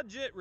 budget.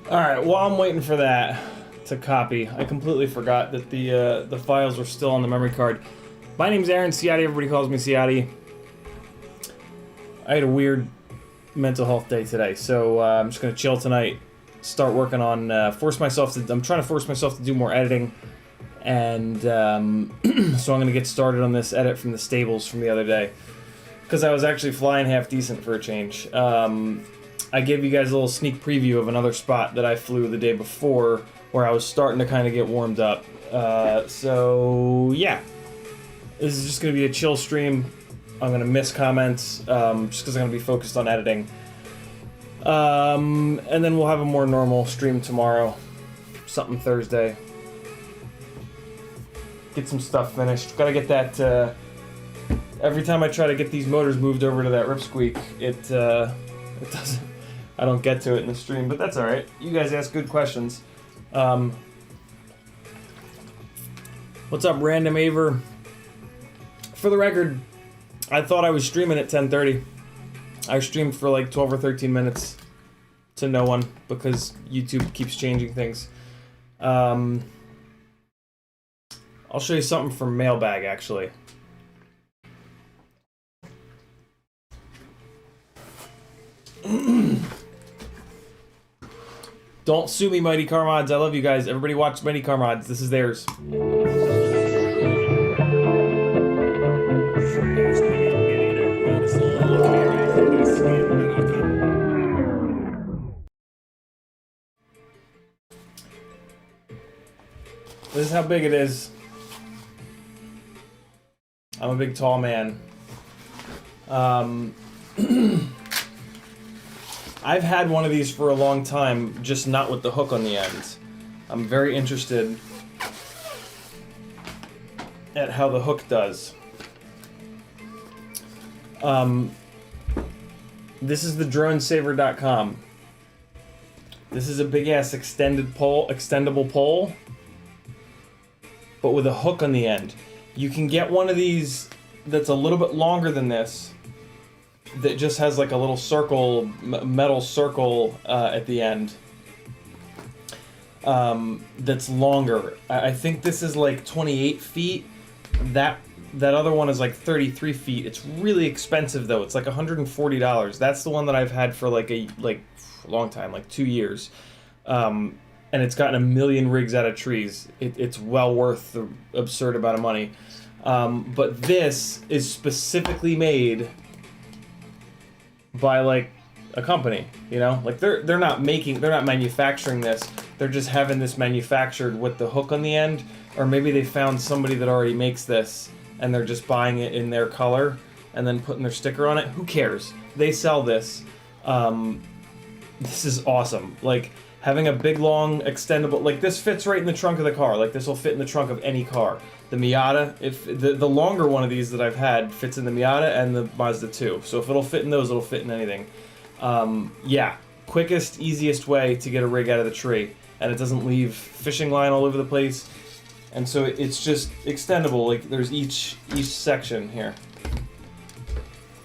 Alright, while I'm waiting for that to copy, I completely forgot that the files were still on the memory card. My name's Aaron Ciotti, everybody calls me Ciotti. I had a weird mental health day today, so I'm just gonna chill tonight, start working on, I'm trying to force myself to do more editing, and so I'm gonna get started on this edit from the stables from the other day, because I was actually flying half decent for a change. I gave you guys a little sneak preview of another spot that I flew the day before, where I was starting to kind of get warmed up. So yeah, this is just going to be a chill stream. I'm going to miss comments, just because I'm going to be focused on editing. And then we'll have a more normal stream tomorrow, something Thursday. Get some stuff finished. Gotta get that, every time I try to get these motors moved over to that Ripsqueak, it doesn't. I don't get to it in the stream, but that's alright. You guys ask good questions. What's up, Random Aver? For the record, I thought I was streaming at 10:30. I streamed for like 12 or 13 minutes to no one because YouTube keeps changing things. I'll show you something from Mailbag, actually. Don't sue me, Mighty Car Mods. I love you guys. Everybody watch Mighty Car Mods. This is theirs. This is how big it is. I'm a big tall man. I've had one of these for a long time, just not with the hook on the end. I'm very interested at how the hook does. This is the dronesaver.com. This is a big ass extendable pole, but with a hook on the end. You can get one of these that's a little bit longer than this, that just has like a little circle, metal circle at the end. That's longer. I think this is like 28 feet. That other one is like 33 feet. It's really expensive though. It's like $140. That's the one that I've had for like a long time, like 2 years. And it's gotten a million rigs out of trees. It's well worth the absurd amount of money. But this is specifically made by like a company, you know? Like they're not manufacturing this. They're just having this manufactured with the hook on the end, or maybe they found somebody that already makes this and they're just buying it in their color and then putting their sticker on it. Who cares? They sell this. This is awesome. Like having a big long extendable, like this fits right in the trunk of the car. Like this will fit in the trunk of any car. the Miata, if the longer one of these that I've had fits in the Miata and the Mazda 2. So if it'll fit in those, it'll fit in anything. Yeah, quickest, easiest way to get a rig out of the tree, and it doesn't leave fishing line all over the place. And so it's just extendable. Like there's each section here.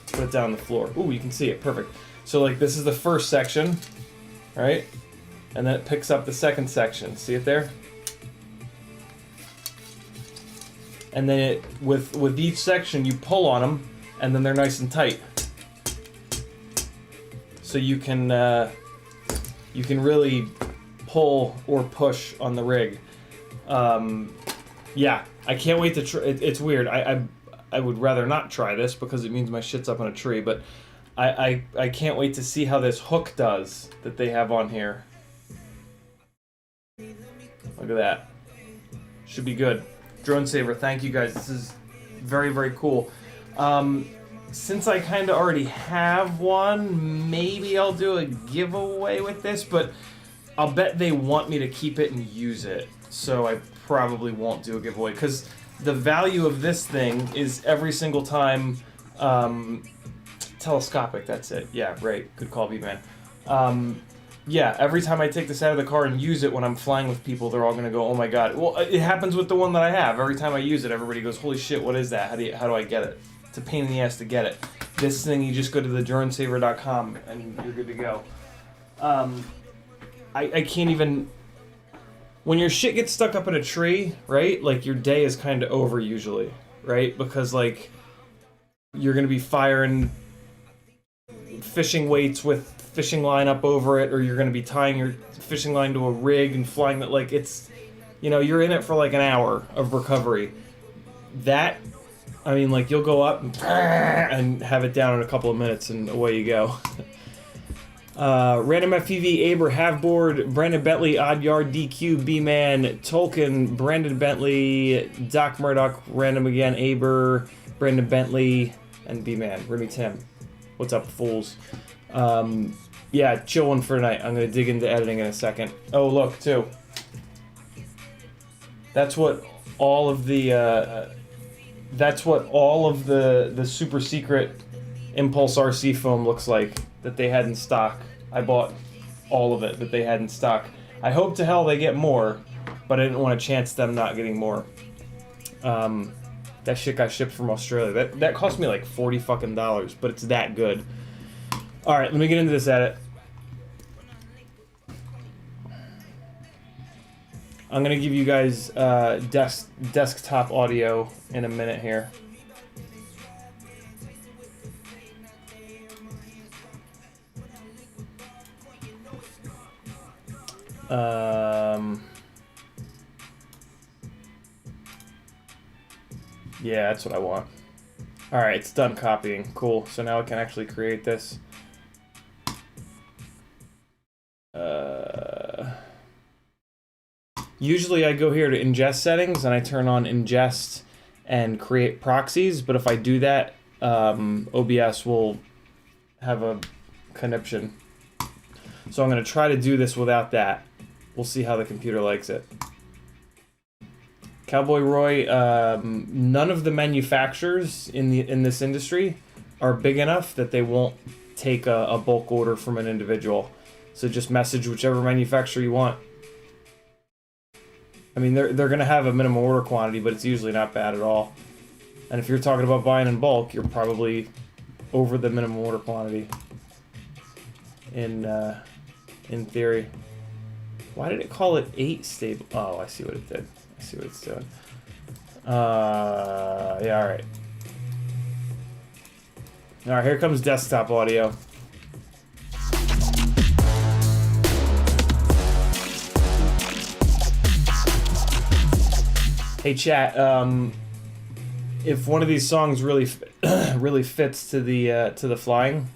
Put it down on the floor. Ooh, you can see it, perfect. So like this is the first section, right? And then it picks up the second section. See it there? And then it with each section you pull on them, and then they're nice and tight. So you can really pull or push on the rig. Yeah, I can't wait to try. It's weird. I would rather not try this because it means my shit's up on a tree. But I can't wait to see how this hook does that they have on here. Look at that. Should be good. Drone Saver, thank you guys. This is very, very cool. Since I kind of already have one, maybe I'll do a giveaway with this, but I'll bet they want me to keep it and use it. So I probably won't do a giveaway, because the value of this thing is every single time... telescopic, that's it. Yeah, right. Good call, B-Man. Yeah, every time I take this out of the car and use it when I'm flying with people, they're all going to go, oh my god. Well, it happens with the one that I have. Every time I use it, everybody goes, holy shit, what is that? How do I get it? It's a pain in the ass to get it. This thing, you just go to thedronesaver.com and you're good to go. I can't even... When your shit gets stuck up in a tree, right? Like, your day is kind of over usually, right? Because, like, you're going to be firing fishing weights with fishing line up over it, or you're going to be tying your fishing line to a rig and flying that, like, it's, you know, you're in it for like an hour of recovery. That, I mean, like, you'll go up and have it down in a couple of minutes and away you go. Random FPV, Aber, Haveboard, Brandon Bentley, Odd Yard, DQ, B-Man, Tolkien, Brandon Bentley, Doc Murdoch, Random again, Aber, Brandon Bentley, and B-Man, Remy Tim. What's up, fools? Yeah, chill one for tonight. I'm gonna dig into editing in a second. Oh, look, too. That's what all of the, the super secret Impulse RC foam looks like that they had in stock. I bought all of it that they had in stock. I hope to hell they get more, but I didn't want to chance them not getting more. That shit got shipped from Australia. That cost me like $40 fucking, but it's that good. All right, let me get into this edit. I'm gonna give you guys desktop audio in a minute here. Yeah, that's what I want. Alright, it's done copying. Cool. So now I can actually create this. Usually I go here to ingest settings and I turn on ingest and create proxies, but if I do that, OBS will have a conniption. So I'm going to try to do this without that. We'll see how the computer likes it. Cowboy Roy, none of the manufacturers in this industry are big enough that they won't take a bulk order from an individual. So just message whichever manufacturer you want. I mean, they're going to have a minimum order quantity, but it's usually not bad at all. And if you're talking about buying in bulk, you're probably over the minimum order quantity. In theory. Why did it call it 8 stable? Oh, I see what it did. I see what it's doing. Yeah, alright. Alright, here comes desktop audio. Hey chat, if one of these songs really really fits to the flying,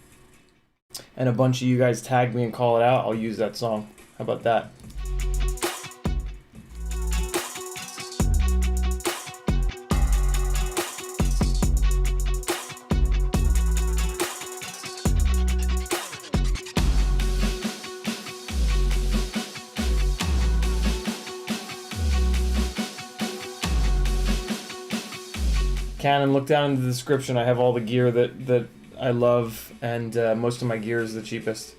and a bunch of you guys tag me and call it out, I'll use that song. How about that? Canon, look down in the description. I have all the gear that I love, and most of my gear is the cheapest.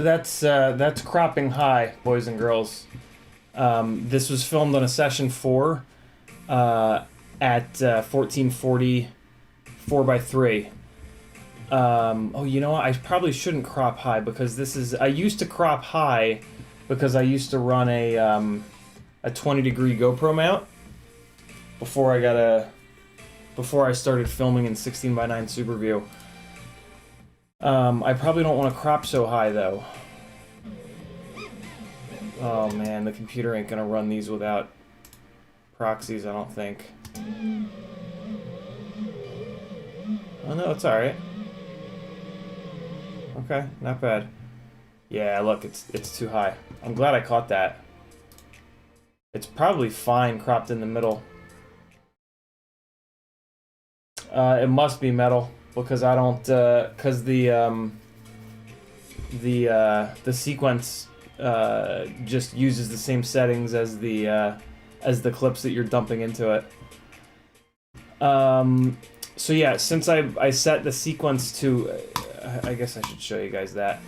So that's cropping high, boys and girls. This was filmed on a session 4 at 1440 4x3. Oh, you know what? I probably shouldn't crop high because this is. I used to crop high because I used to run a 20-degree GoPro mount before I started filming in 16:9 Super View. I probably don't want to crop so high though. Oh man, the computer ain't gonna run these without proxies, I don't think. Oh no, it's alright. Okay, not bad. Yeah, look, it's too high. I'm glad I caught that. It's probably fine cropped in the middle. It must be metal because I don't because the sequence just uses the same settings as the clips that you're dumping into it. So yeah, since I set the sequence to, I guess I should show you guys that.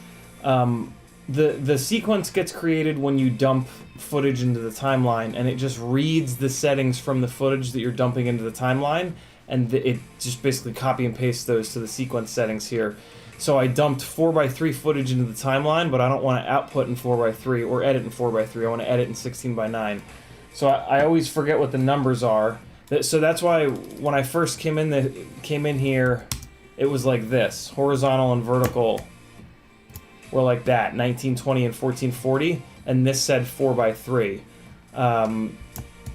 The sequence gets created when you dump footage into the timeline, and it just reads the settings from the footage that you're dumping into the timeline, and it just basically copy and paste those to the sequence settings here. So I dumped 4x3 footage into the timeline, but I don't want to output in 4x3 or edit in 4x3. I want to edit in 16:9. So I always forget what the numbers are. So that's why when I first came in here, it was like this: horizontal and vertical were like that, 1920 and 1440, and this said 4x3.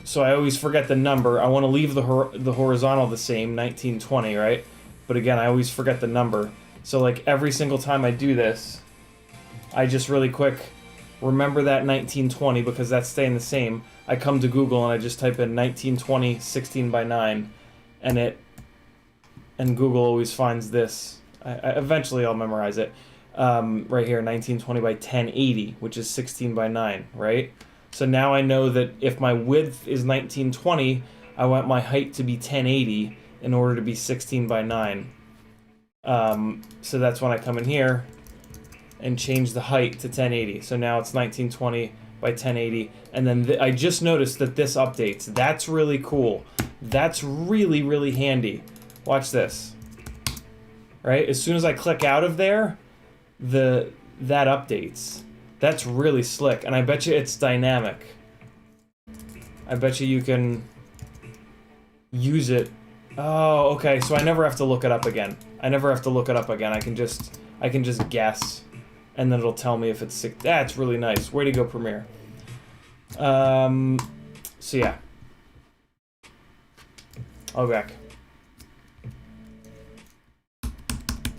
So I always forget the number. I want to leave the horizontal the same, 1920, right? But again, I always forget the number. So like every single time I do this, I just really quick remember that 1920 because that's staying the same. I come to Google and I just type in 1920 16:9, and Google always finds this. Eventually I'll memorize it. Right here, 1920 by 1080, which is 16:9, right? So now I know that if my width is 1920, I want my height to be 1080 in order to be 16:9. So that's when I come in here and change the height to 1080. So now it's 1920 by 1080, and then I just noticed that this updates. That's really cool. That's really, really handy. Watch this. right? As soon as I click out of there, that updates. That's really slick, and I bet you it's dynamic. I bet you can use it. Oh, okay, so I never have to look it up again. I can just guess, and then it'll tell me if it's sick. That's really nice. Way to go, Premiere. So yeah. I'll be back.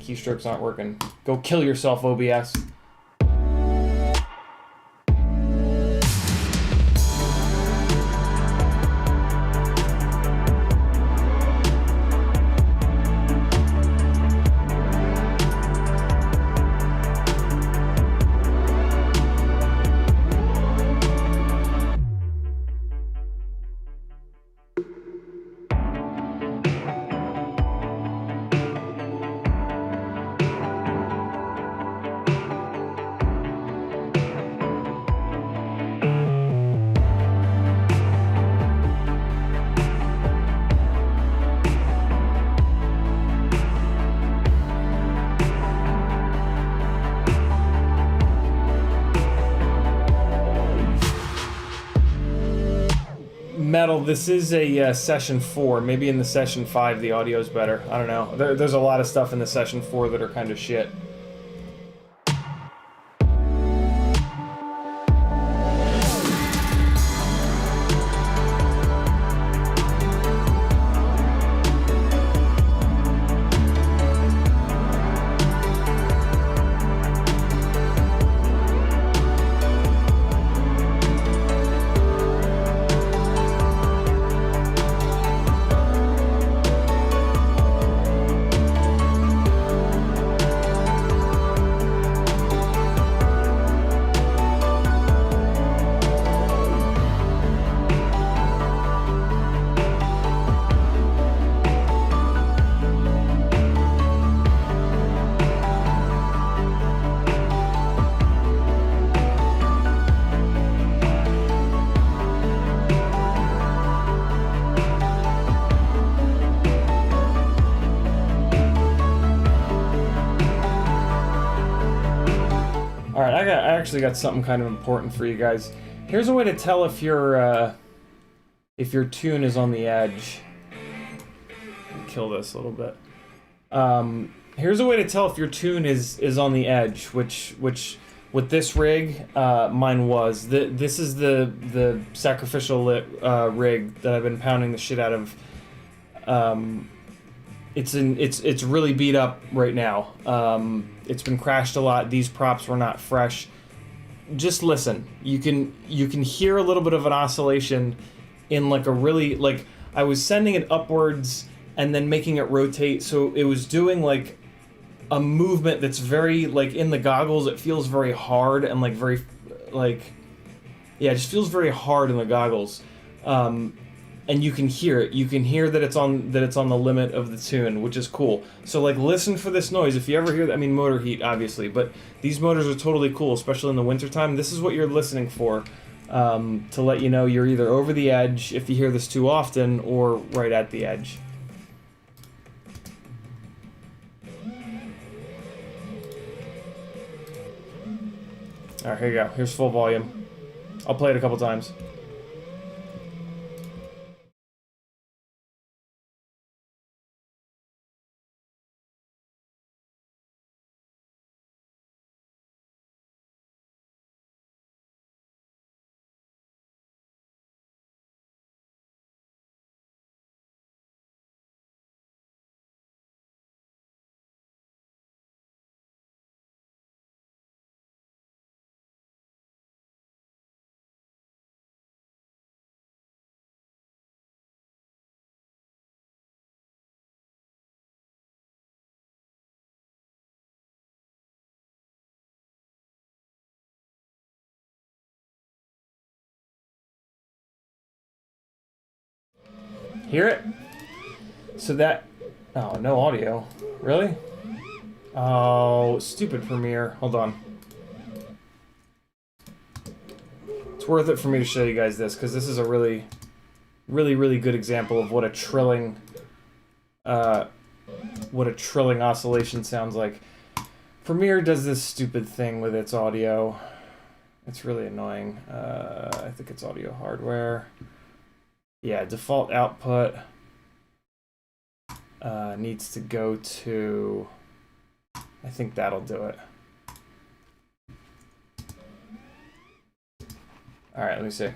Keystrokes aren't working. Go kill yourself, OBS. Metal, this is a session 4. Maybe in the session 5 the audio's better. I don't know. There's a lot of stuff in the session 4 that are kind of shit. I actually got something kind of important for you guys. Here's a way to tell if your tune is on the edge. Kill this a little bit. Here's a way to tell if your tune is on the edge, which with this rig, mine was. This is the sacrificial rig that I've been pounding the shit out of. It's really beat up right now. It's been crashed a lot. These props were not fresh. Just listen. You can hear a little bit of an oscillation in like a really, like, I was sending it upwards and then making it rotate, so it was doing like a movement that's very, like, in the goggles it feels very hard and like very, like, yeah, it just feels very hard in the goggles. And you can hear it. You can hear that it's on the limit of the tune, which is cool. So like, listen for this noise. If you ever hear that, I mean, motor heat obviously, but these motors are totally cool, especially in the wintertime. This is what you're listening for, to let you know you're either over the edge if you hear this too often, or right at the edge. All right, here you go. Here's full volume. I'll play it a couple times. Hear it? So that... Oh, no audio. Really? Oh, stupid Premiere. Hold on. It's worth it for me to show you guys this, because this is a really, really, really good example of what a trilling what a trilling oscillation sounds like. Premiere does this stupid thing with its audio. It's really annoying. I think it's audio hardware. Yeah, default output needs to go to... I think that'll do it. All right, let me see.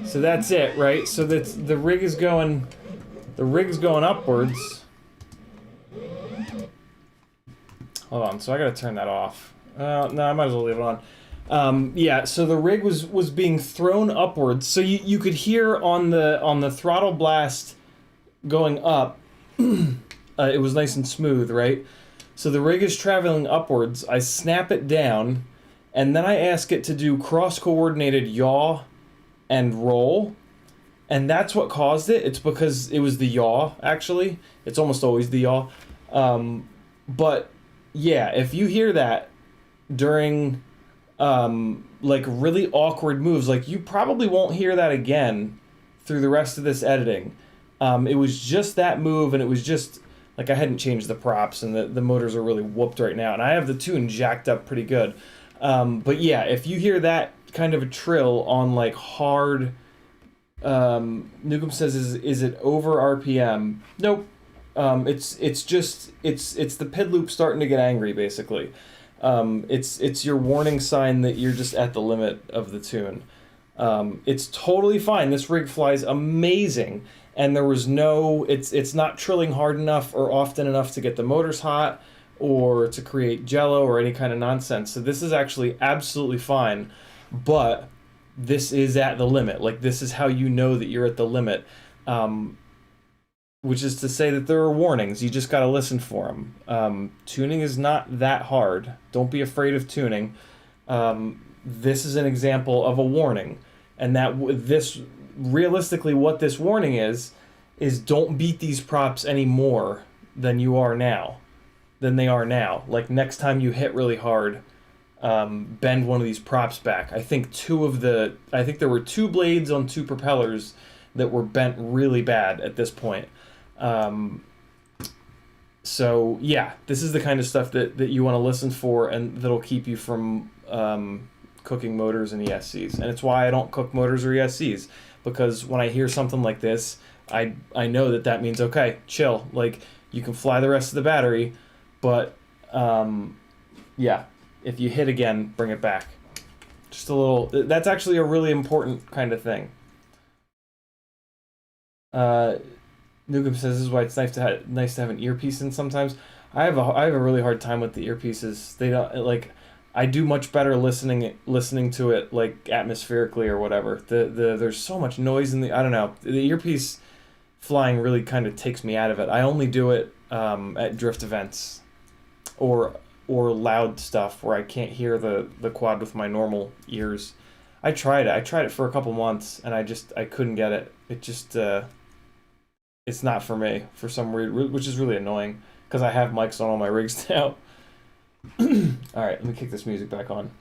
So that's it, right? So that's the rig is going upwards. Hold on, so I gotta turn that off. No, I might as well leave it on. Yeah, so the rig was being thrown upwards. So you could hear on the throttle blast going up, it was nice and smooth, right? So the rig is traveling upwards. I snap it down, and then I ask it to do cross-coordinated yaw and roll, and that's what caused it. It's because it was the yaw, actually. It's almost always the yaw. But yeah, if you hear that during like really awkward moves, like you probably won't hear that again through the rest of this editing. It was just that move, and it was just like I hadn't changed the props, and the motors are really whooped right now, and I have the tune jacked up pretty good. But yeah, if you hear that kind of a trill on like hard, Nukem says, is it over RPM? Nope. It's the PID loop starting to get angry, basically. It's your warning sign that you're just at the limit of the tune. It's totally fine. This rig flies amazing, and there was no, it's not trilling hard enough or often enough to get the motors hot or to create jello or any kind of nonsense. So this is actually absolutely fine, but this is at the limit. Like, this is how you know that you're at the limit. Which is to say that there are warnings. You just got to listen for them. Tuning is not that hard. Don't be afraid of tuning. This is an example of a warning. And that this, realistically, what this warning is don't beat these props any more than they are now. Like, next time you hit really hard, bend one of these props back. I think there were 2 blades on 2 propellers that were bent really bad at this point. So yeah, this is the kind of stuff that you want to listen for, and that'll keep you from cooking motors and ESCs. And it's why I don't cook motors or ESCs, because when I hear something like this, I know that means, okay, chill, like, you can fly the rest of the battery, but yeah, if you hit again, bring it back. Just a little, that's actually a really important kind of thing. Nukem says this is why it's nice to have an earpiece in sometimes. I have a really hard time with the earpieces. They don't, like, I do much better listening to it like atmospherically or whatever. There's so much noise in I don't know. The earpiece flying really kind of takes me out of it. I only do it at drift events or loud stuff where I can't hear the quad with my normal ears. I tried it for a couple months, and I couldn't get it. It just it's not for me for some reason, which is really annoying because I have mics on all my rigs now. All right, let me kick this music back on.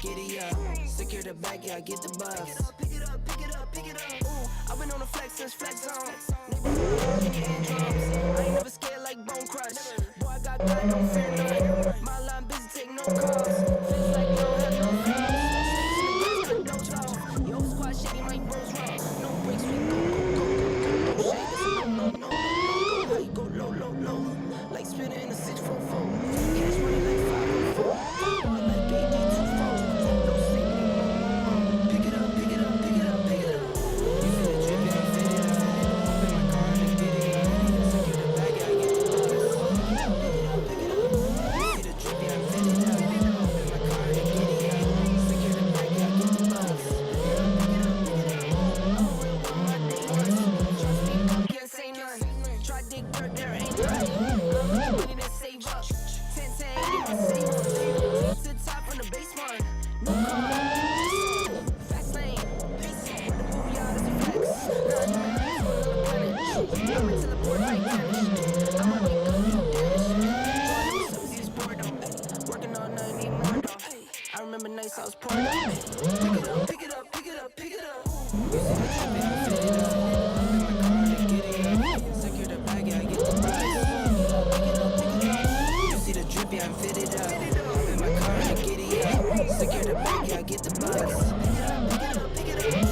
giddy up. Secure the bag, yeah, I get the bus. Pick it up, pick it up, pick it up, pick it up. Ooh, I've been on the flex since flex zone. I ain't never scared like Bone Crush. Boy, I got God, don't fear none. My line busy, take no calls. Feels like you don't have no flaws. No dojo. Yo, squad shaking like bros rock. No breaks, we go, go, go, go, go, go. Shake this, no, no, no, no, no. How you go low, low, low? Like spinning in a 644. Cash money like 504. Ball like BD24. No sleep, no, no, no, no. Pick it up, pick it up, pick it up, pick it up. You see the drip, yeah, I'm fitted up. Hop in my car and get it up. Secure the bag, yeah, I get the bus. Pick it up, pick it up. You see the drip, yeah, I'm fitted up. Hop in my car and get it up. Secure the bag, yeah, I get the bus. Pick it up, pick it up, pick it up. I'm real with my niggas. Trust me, can't say none. Try dig dirt, there ain't none. I'm money to save up. 10 to 80, my save up. To the top on the basement. No car. Fast lane. Basic. The booyah is a flex. Nah, I'm into the board like tennis. I'ma wake up, no damage. Subsidies boredom. Working all night, need more though. I remember nights I was pouring up. Pick it up, pick it up, pick it up, pick it up. You see the trip, yeah, I'm fitted up. Hop in my car and get it up. Secure the bag, yeah, I get the bus. Pick it up, pick it up. You see the drip, yeah, I'm fitted up. Hop in my car and get it up. Secure the bag, yeah, I get the bus. Pick it up, pick it up, pick it up.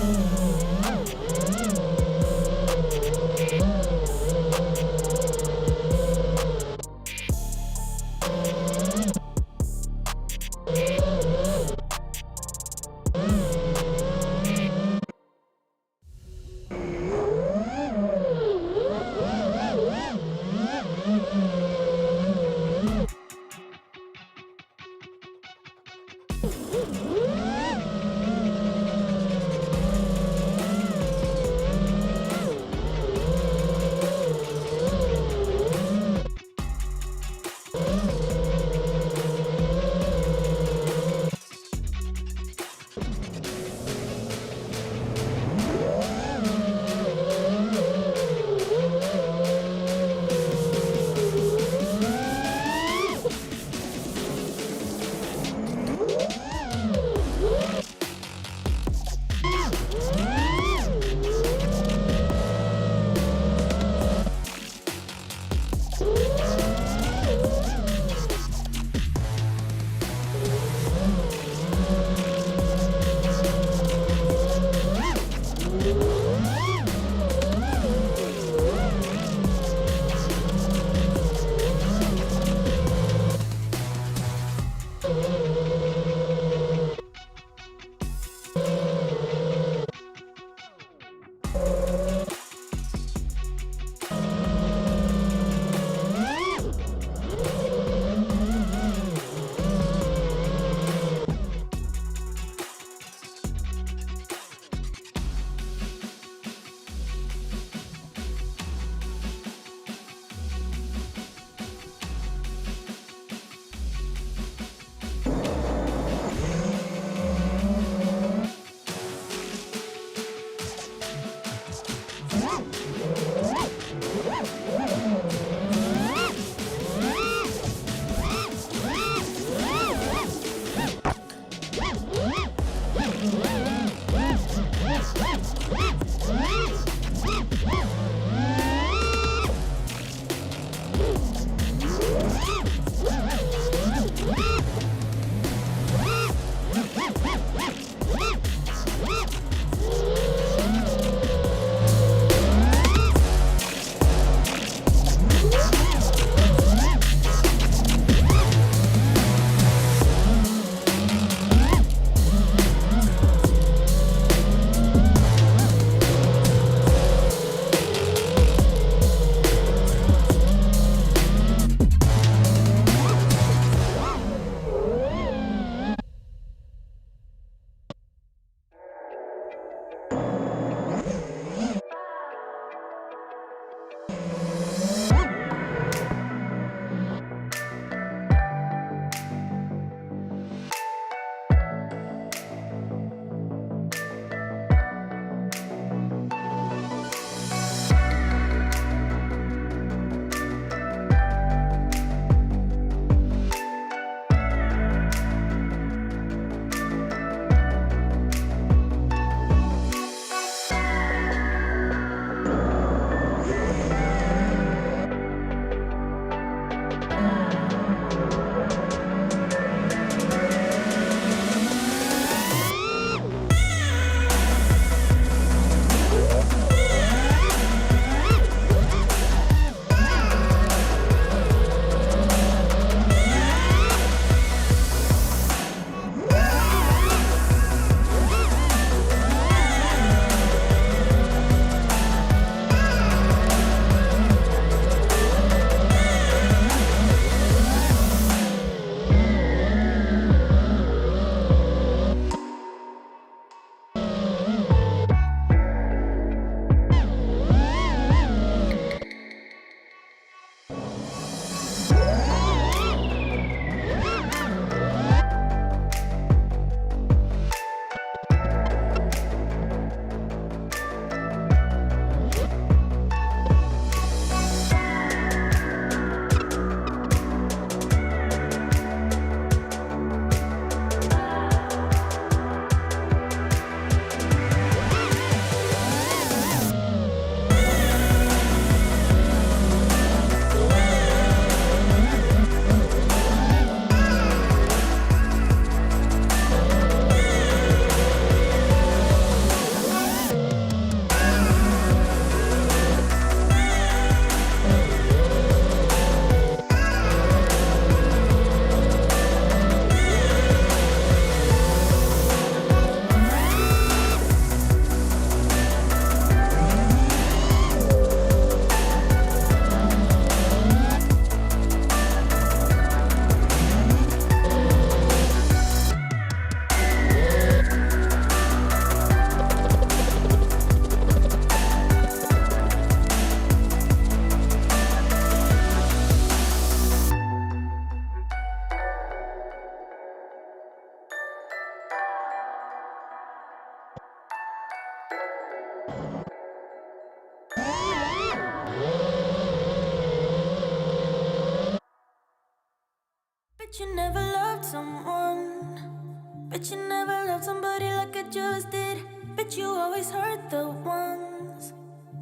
body like I just did. But you always hurt the ones.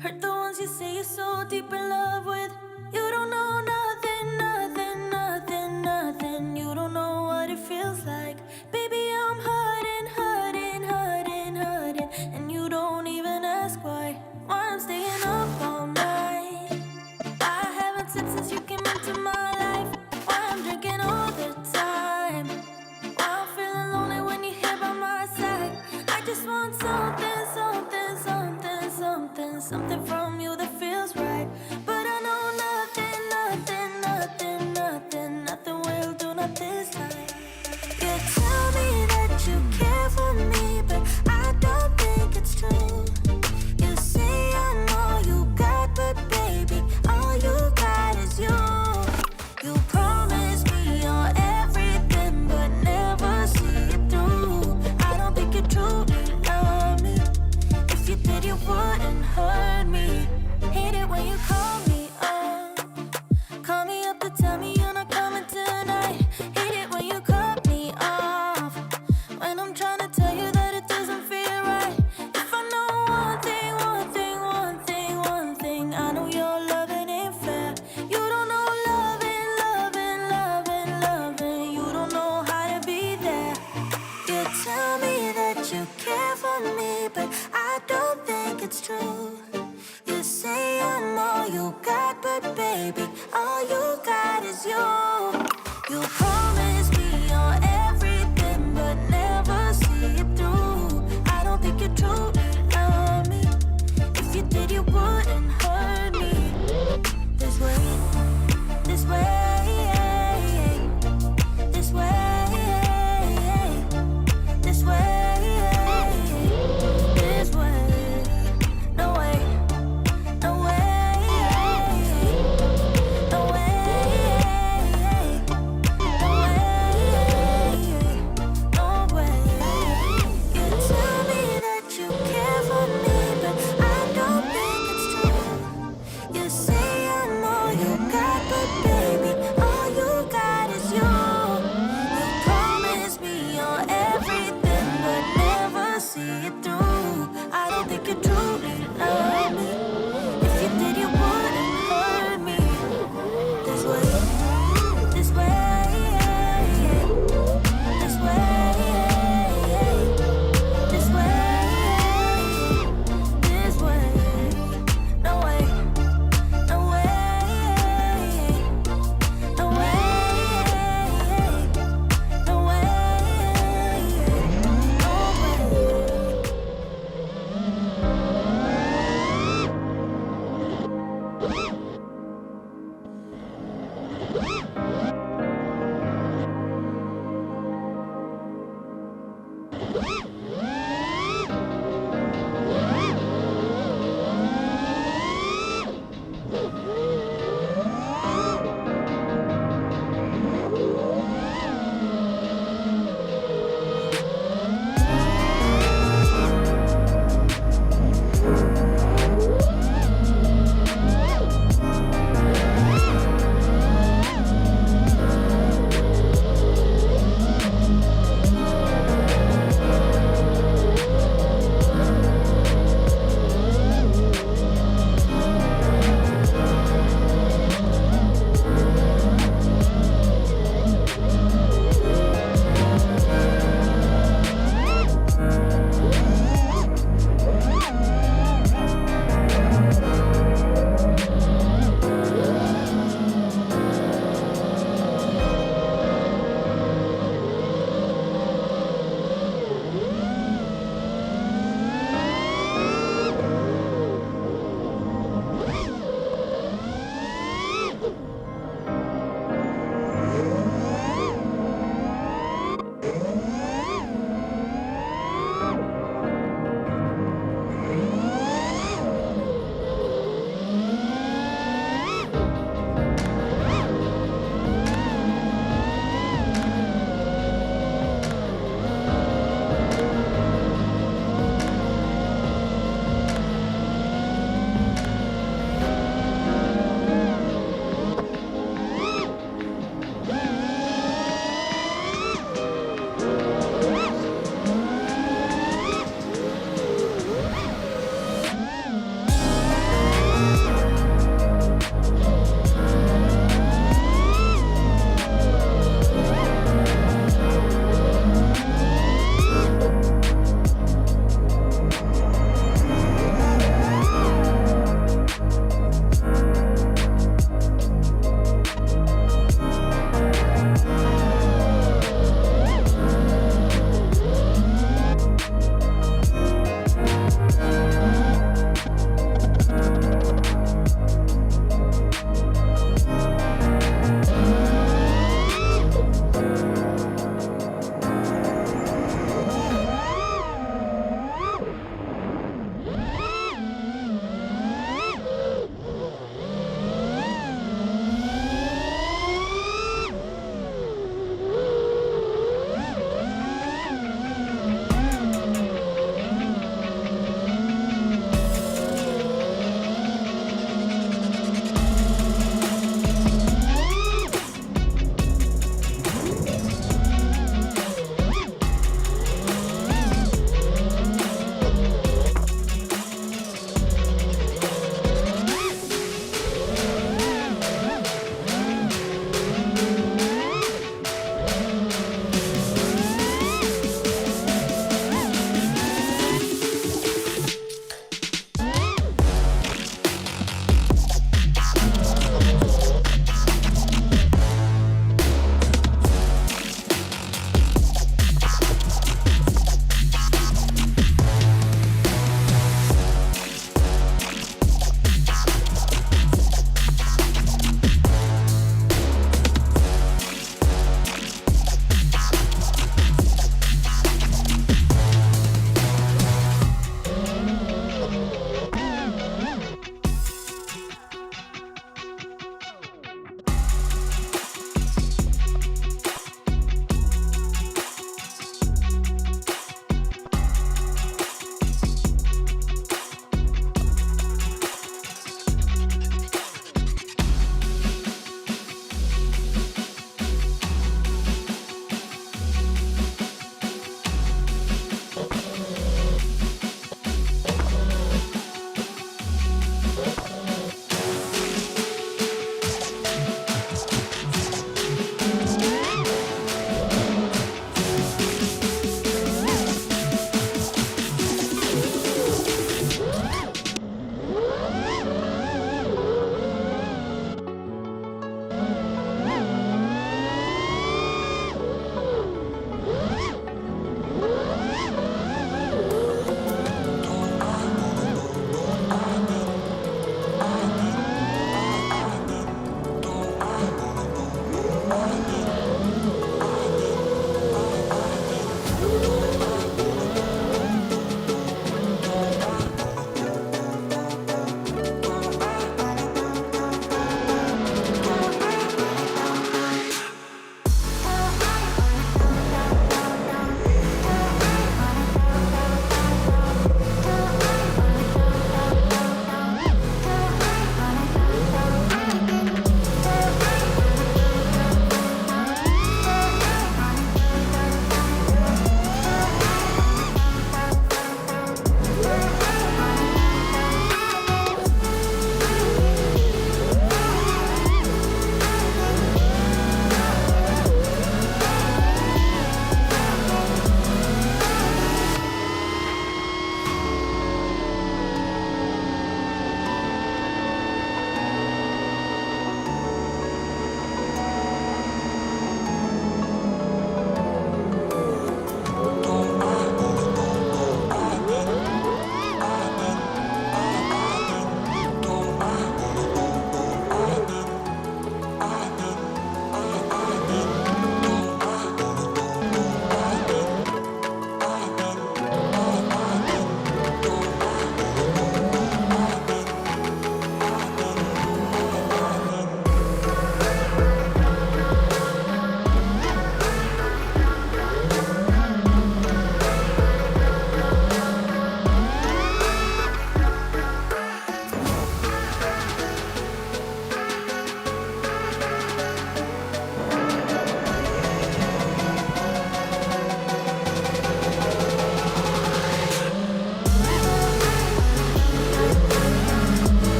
Hurt the ones you say you're so deep in love with. You don't know nothing, nothing, nothing, nothing. You don't know what it feels like. Baby, I'm hurting, hurting, hurting, hurting. And you don't even ask why I'm staying up all night. I haven't slept since you came into my life. Why I'm drinking all the time. Why I'm feeling lonely when you're here by my side. I just want something, something, something, something, something from you that feels right. But I know nothing, nothing, nothing, nothing, nothing will do, not this time. You tell me that you care for me, but I don't think it's true. You say I'm all you got, but baby, all you got is you. You promise me you're everything, but never see it through. I don't think you truly love me. If you did, you wouldn't hurt me. Hate it when you call me up. Call me up to tell me you're not coming tonight. Hate it when you cut me off. When I'm trying to tell you that it doesn't feel right. If I know one thing, one thing, one thing, one thing, I know your loving ain't fair. You don't know loving, loving, loving, loving. You don't know how to be there. You tell me that you care for me, but I don't think it's true. You say I'm all you got, but baby, all you got is you. You promise me you're everything, but never see it through. I don't think you truly love me. If you did, you wouldn't hurt me. This way, this way, this way, this way, this way. No way, no way, no way, no way, no way. You tell me that you care for me, but I don't think it's true. You say I'm all you got, but baby, all you got is you. You promise me you're everything, but never see it through. I don't think you truly love me. If you did, you wouldn't hurt me. This way, this way, this way, this way, this way. No way, no way, no way, no way, no way.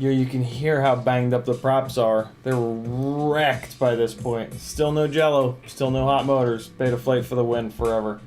You can hear how banged up the props are. They were wrecked by this point. Still no jello, still no hot motors. Betaflight for the win forever.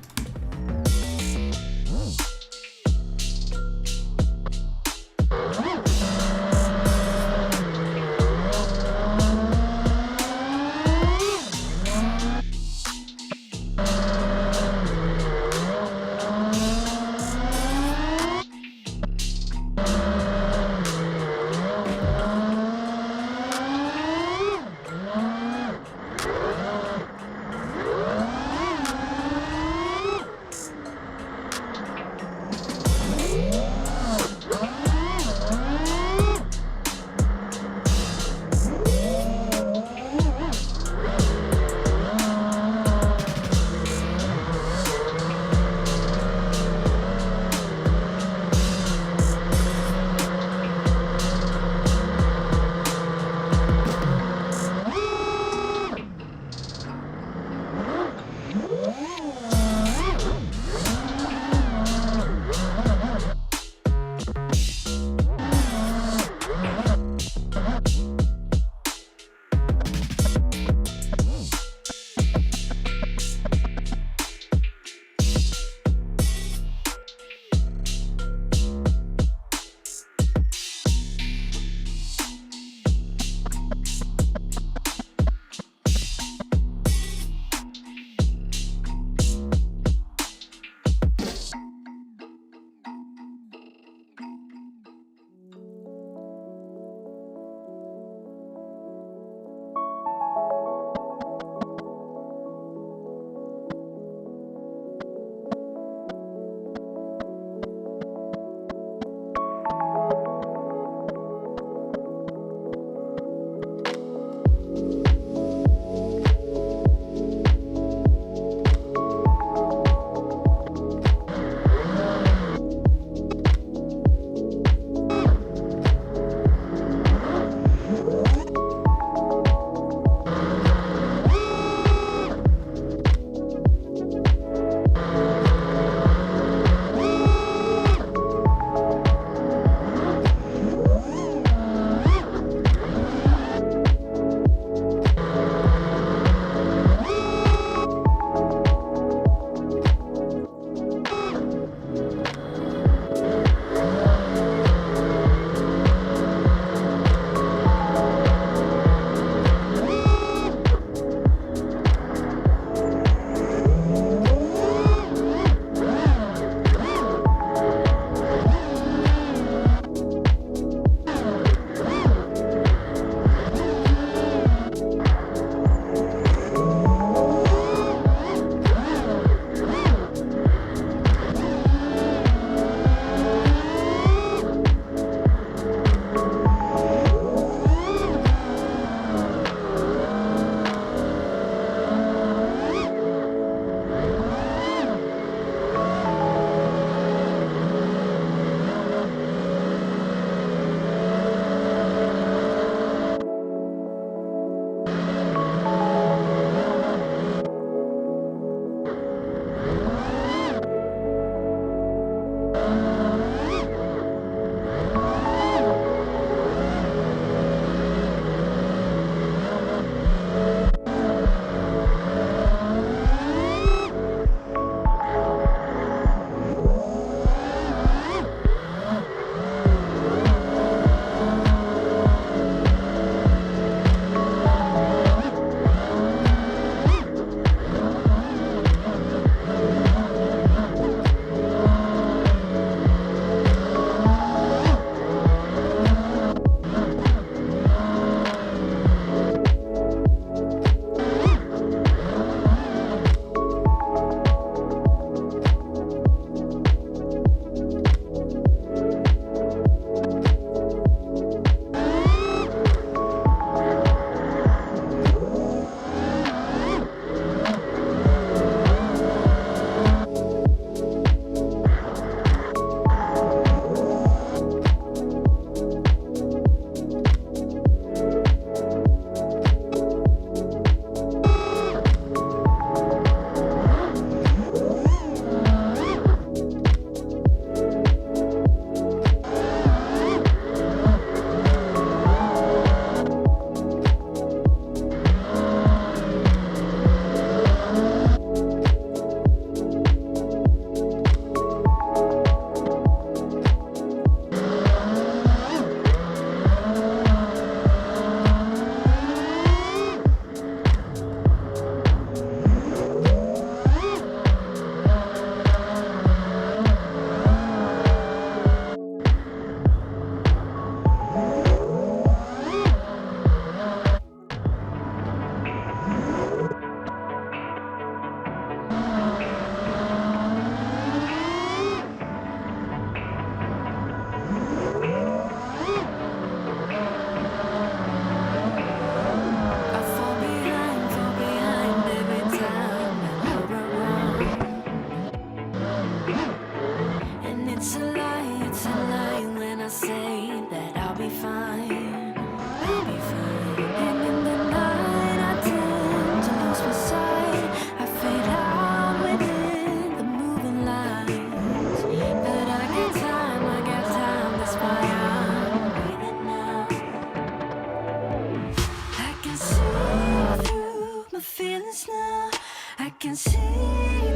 I can see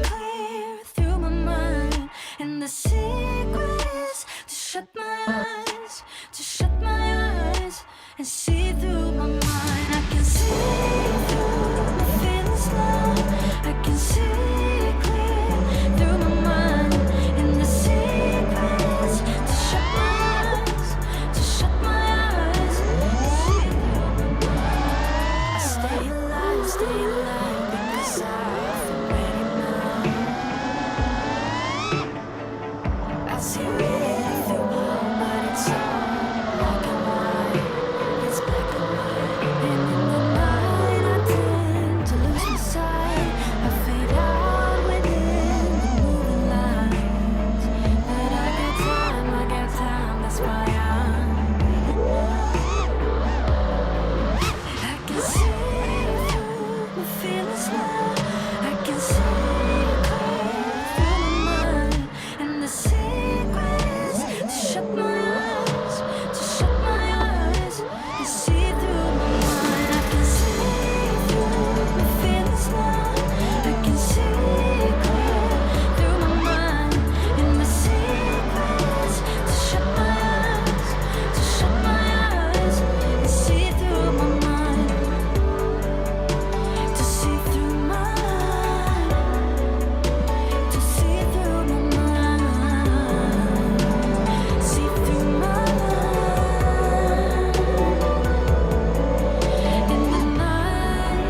clear through my mind, and the secret is to shut my eyes, to shut my eyes, and see through my mind. I can see through my feelings now. I can see clear through my mind, and the secret is to shut my eyes, to shut my eyes, and see through my mind. I stay alive because I'm ready now. I see red through blue, but it's all black and white. It's black and white. And in the night I tend to lose my sight. I fade out within the moving lines. But I got time, that's why I'm waiting now. I can see through my feelings now. I can see clear through my mind, and the secret is to shut my eyes, to shut my eyes, and see through my mind. I can see through my feelings now. I can see clear through my mind, and the secret is to shut my eyes, to shut my eyes, and see through my mind, to see through my mind, to see through my mind, see through my mind. In the night,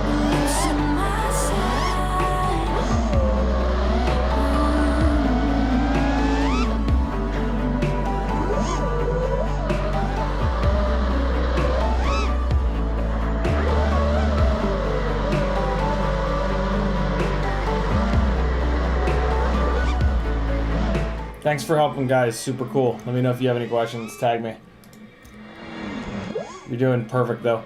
losing my sight. Thanks for helping, guys. Super cool. Let me know if you have any questions. Tag me. You're doing perfect, though.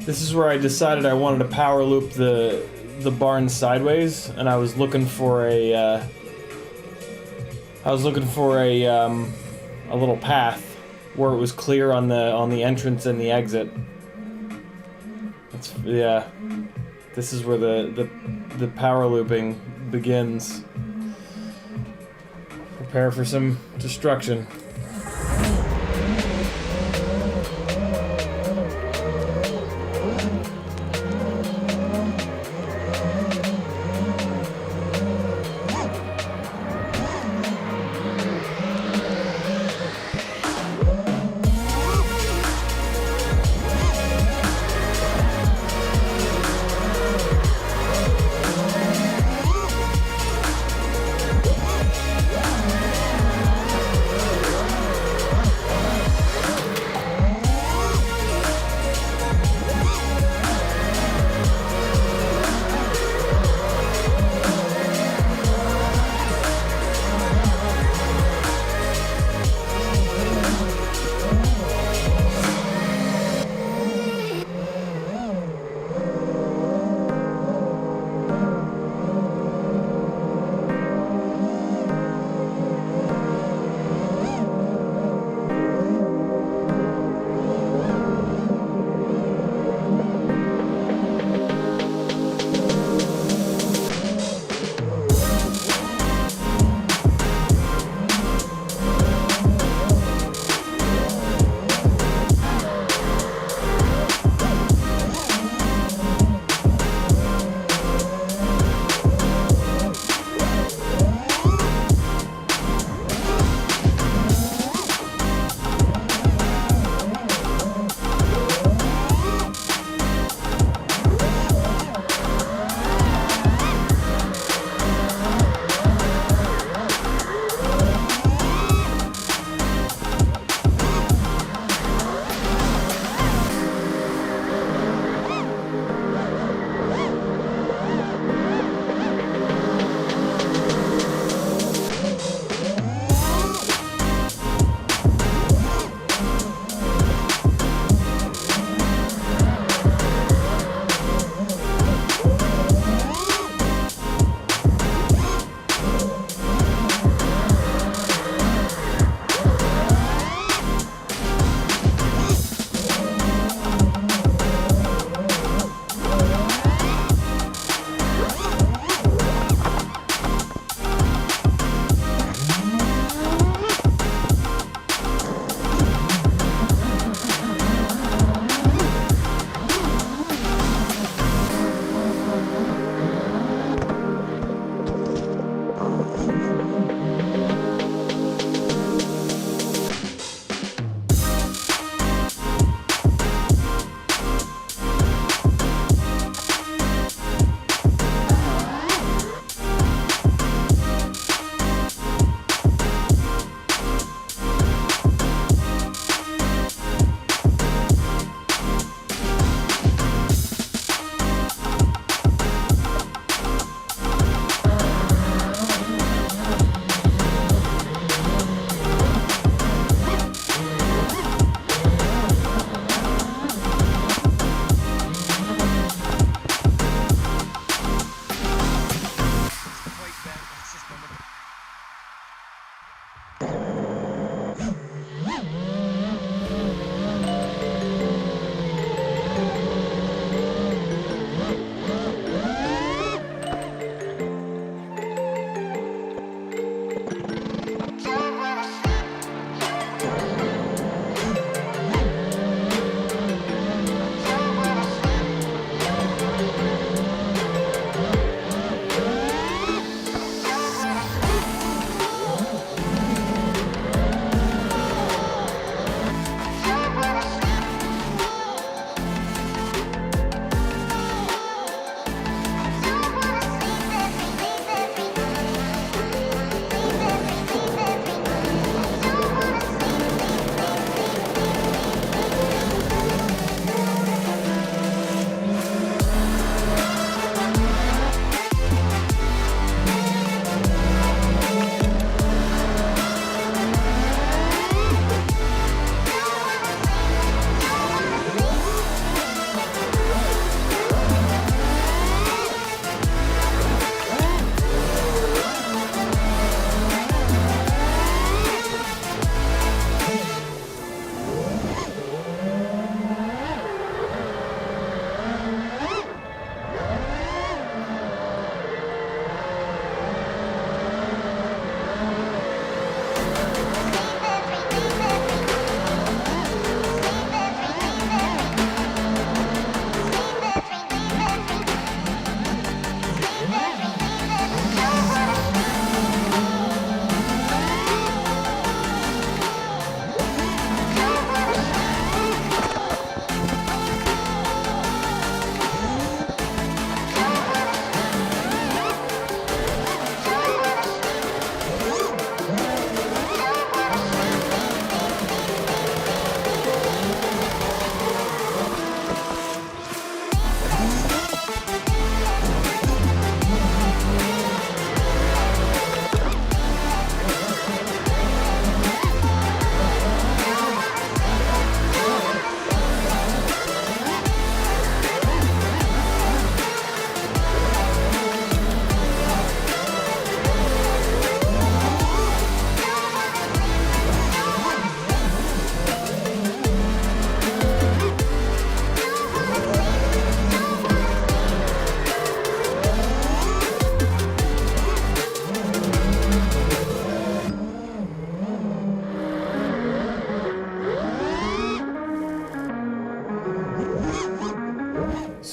This is where I decided I wanted to power loop the barn sideways, and I was looking for a little path where it was clear on the entrance and the exit. Yeah. This is where the power looping begins. Prepare for some destruction.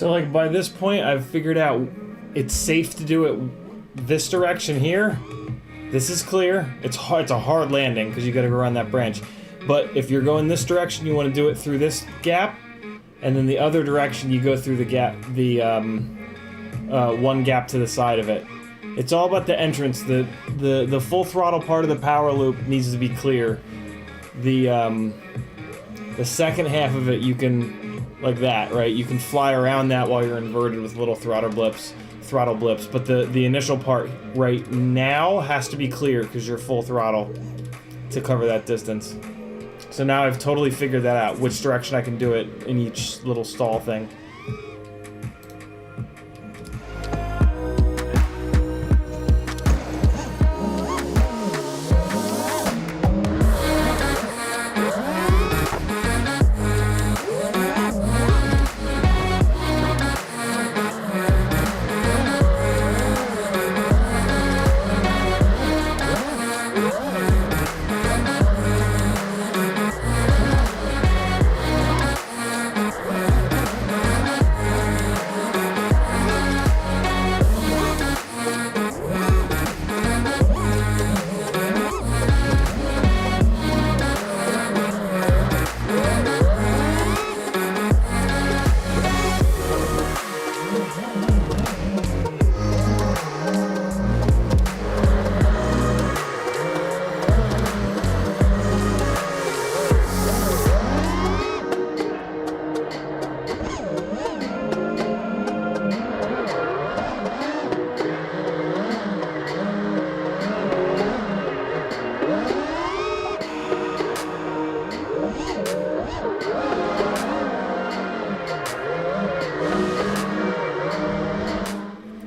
So like by this point, I've figured out it's safe to do it this direction here. This is clear. It's hard. It's a hard landing because you got to go around that branch. But if you're going this direction, you want to do it through this gap, and then the other direction you go through the gap, the one gap to the side of it. It's all about the entrance. The full throttle part of the power loop needs to be clear. The second half of it you can, like that, right? You can fly around that while you're inverted with little throttle blips. But the initial part right now has to be clear because you're full throttle to cover that distance. So now I've totally figured that out, which direction I can do it in each little stall thing.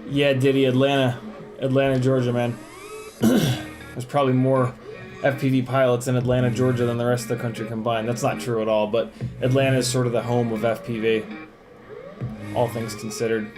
Yeah, Diddy, Atlanta, Georgia, man. There's probably more FPV pilots in Atlanta, Georgia than the rest of the country combined. That's not true at all, but Atlanta is sort of the home of FPV, all things considered.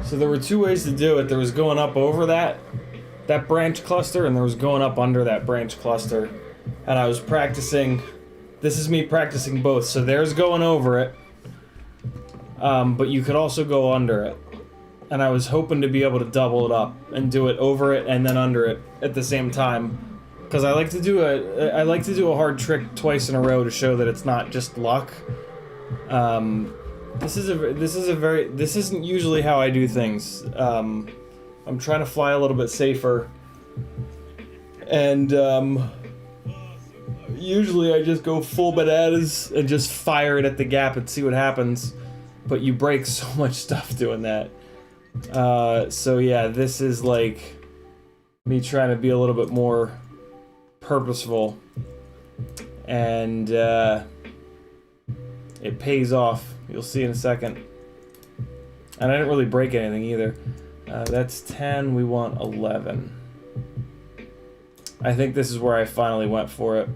So there were two ways to do it. There was going up over that branch cluster, and there was going up under that branch cluster. And I was practicing, this is me practicing both. So there's going over it, but you could also go under it. And I was hoping to be able to double it up and do it over it and then under it at the same time. Because I like to do a hard trick twice in a row to show that it's not just luck. This isn't usually how I do things. I'm trying to fly a little bit safer, and usually I just go full bananas and just fire it at the gap and see what happens. But you break so much stuff doing that. So yeah, this is like me trying to be a little bit more purposeful, and it pays off. You'll see in a second. And I didn't really break anything either. That's 10, we want 11. I think this is where I finally went for it.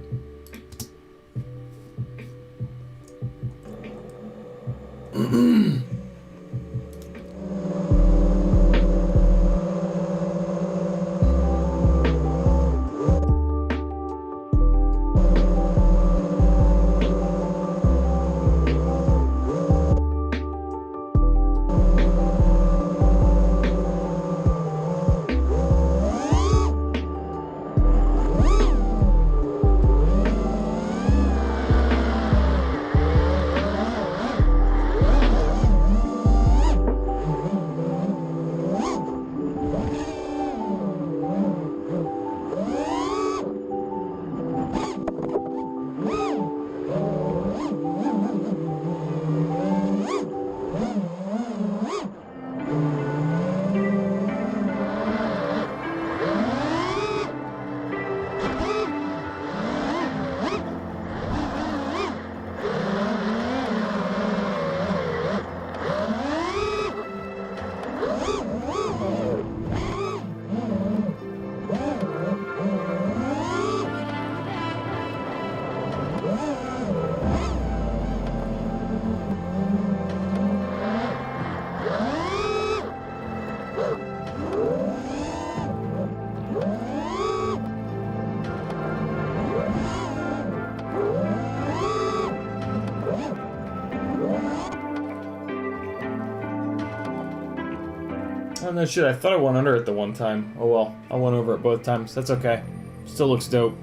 Oh no shit, I thought I went under it the one time. Oh well, I went over it both times. That's okay. Still looks dope.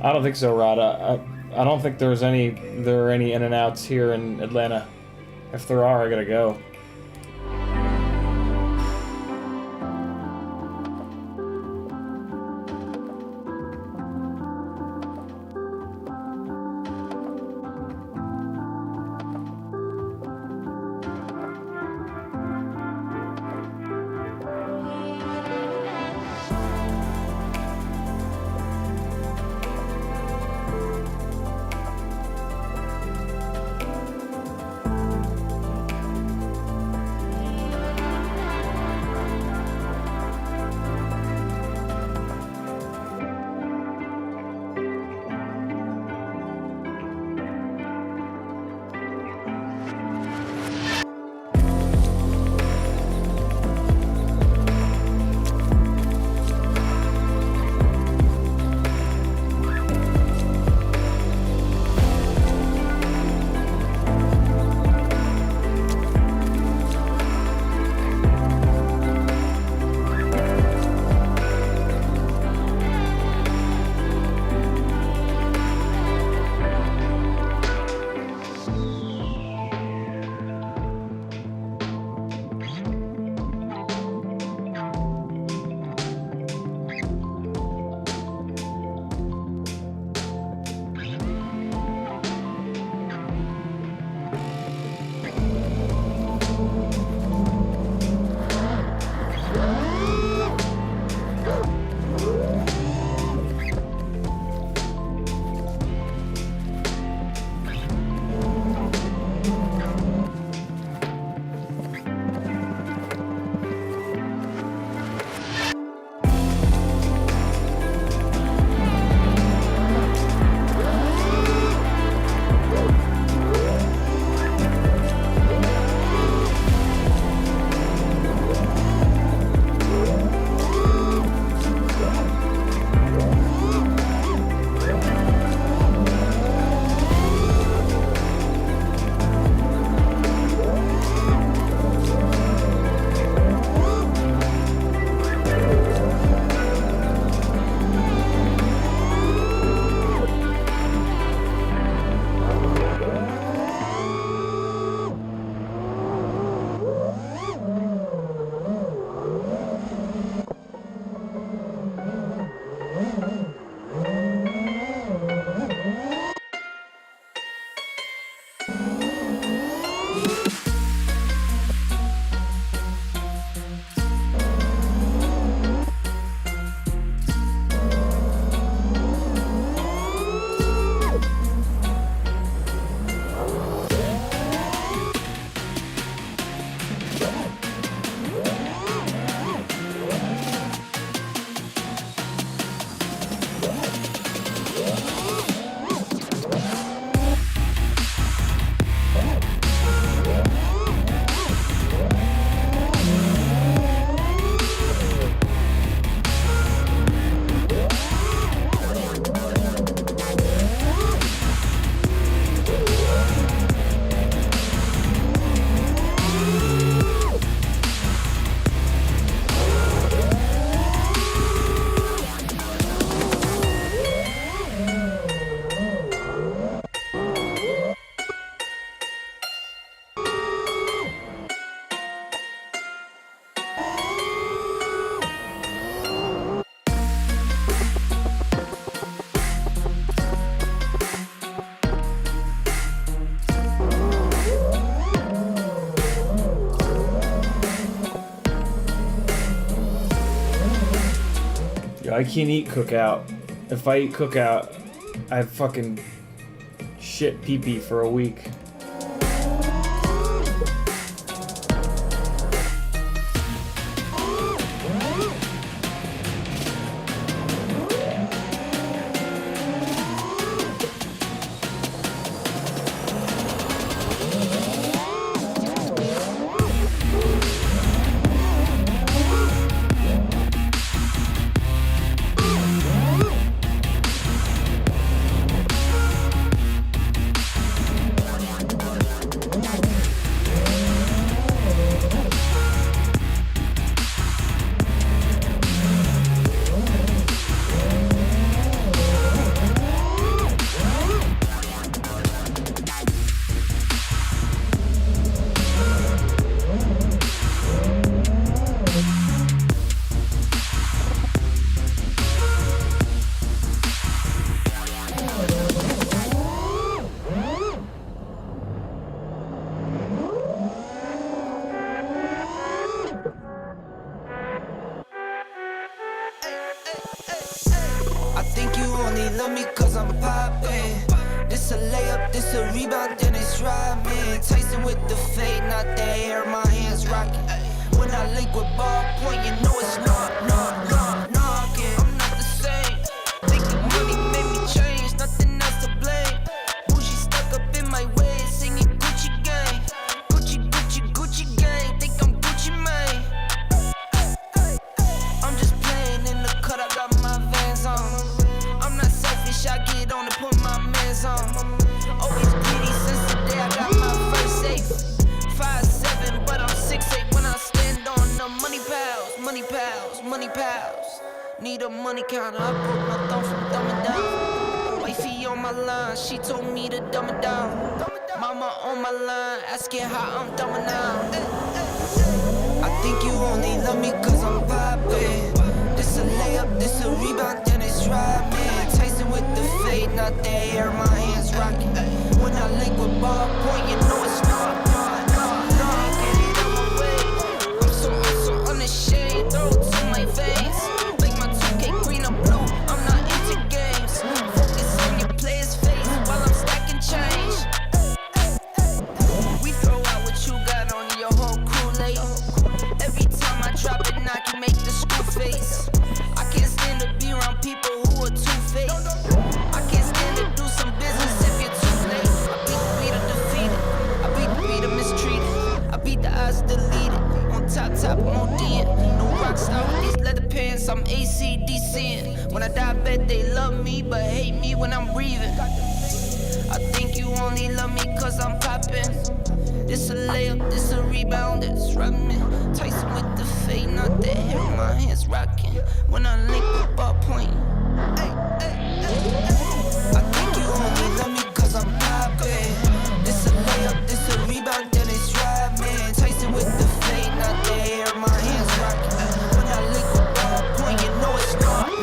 I don't think so, Rod. I don't think there are any in and outs here in Atlanta. If there are, I gotta go. I can't eat Cookout. If I eat Cookout, I fucking shit pee-pee for a week. I think you only love me cause I'm poppin'. This a layup, this a rebound, then it's robbing. Tyson with the fade, not the hair, my hands rockin'. When I link with ballpoint, you know it's knockin'. I'm not the same. Thinking money made me change, nothing else to blame. Bougie stuck up in my way, singing Gucci gang. Gucci gang, think I'm Gucci Mane. I'm just playing in the cut, I got my Vans on. I'm not selfish, I get on to put my mans on. Always greedy since the day I got my first safe. 5'7", but I'm 6'8" when I stand on the money pals. Need a money counter, I broke my thumb from dumbing down. Wifey on my line, she told me to dumb it down. Mama on my line, asking how I'm dumbing now. I think you only love me cause I'm poppin'. This a layup, this a rebound, then it's robbing. Tyson with the fade, not the hair, my hands rockin'. When I link with ballpoint, you know it's not. Get it out my way. I'm so unashamed, throw it to my veins. Like my 2K green or blue, I'm not into games. Focus on your player's face while I'm stacking change. We throw out what you got on your whole crew late. Every time I drop it, knock you make the screw face. I can't stand to be around people who are two-faced. I can't stand to do some business if you're too late. I beat the beat of defeated. I beat the beat of mistreated. I beat the odds deleted. On top, I'm ODing. No rock star with these leather pants. I'm AC/DCing. When I die, I bet they love me, but hate me when I'm breathing. I think you only love me cause I'm poppin'. This a layup, this a rebound, it's rubbing. Tyson with the fade, not the hair, my hands rockin'. When I link with ballpoint. I think you only love me cause I'm poppin'. This a layup, this a rebound, then it's robbing. Tyson with the fade, not the hair, my hands rockin'. When I link with ballpoint, you know it's knockin'.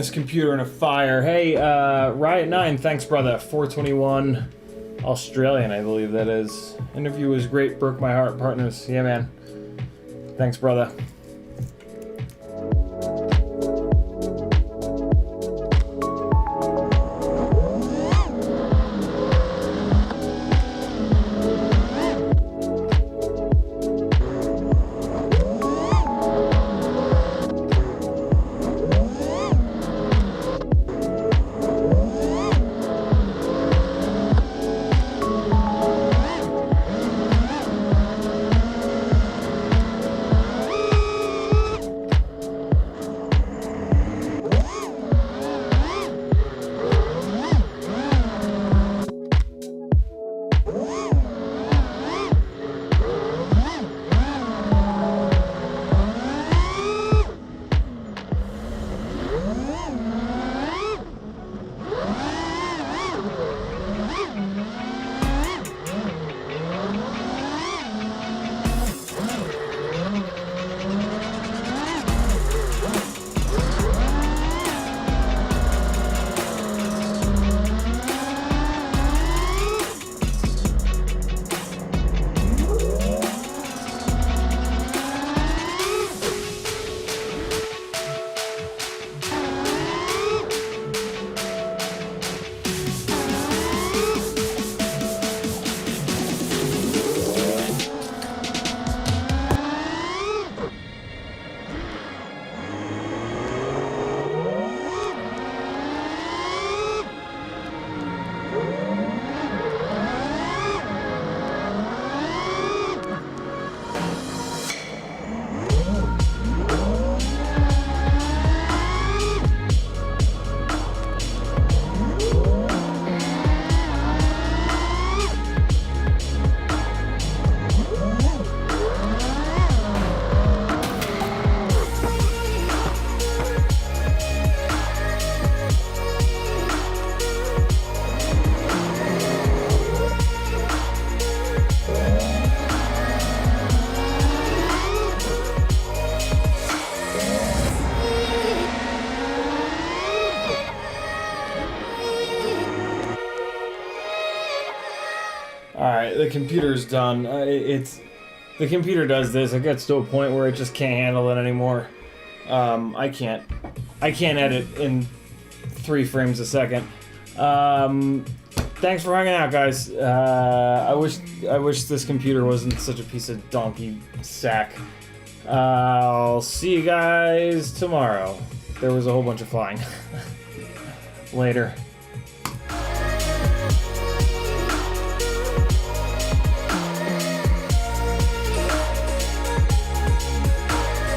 this computer in a fire. Hey, Riot9, thanks, brother. 421 Australian, I believe that is. Interview was great, broke my heart, partners. Yeah, man. Thanks, brother. Alright, the computer's done. The computer does this. It gets to a point where it just can't handle it anymore. I can't edit in 3 frames a second. Thanks for hanging out, guys. I wish this computer wasn't such a piece of donkey sack. I'll see you guys tomorrow. There was a whole bunch of flying. Later.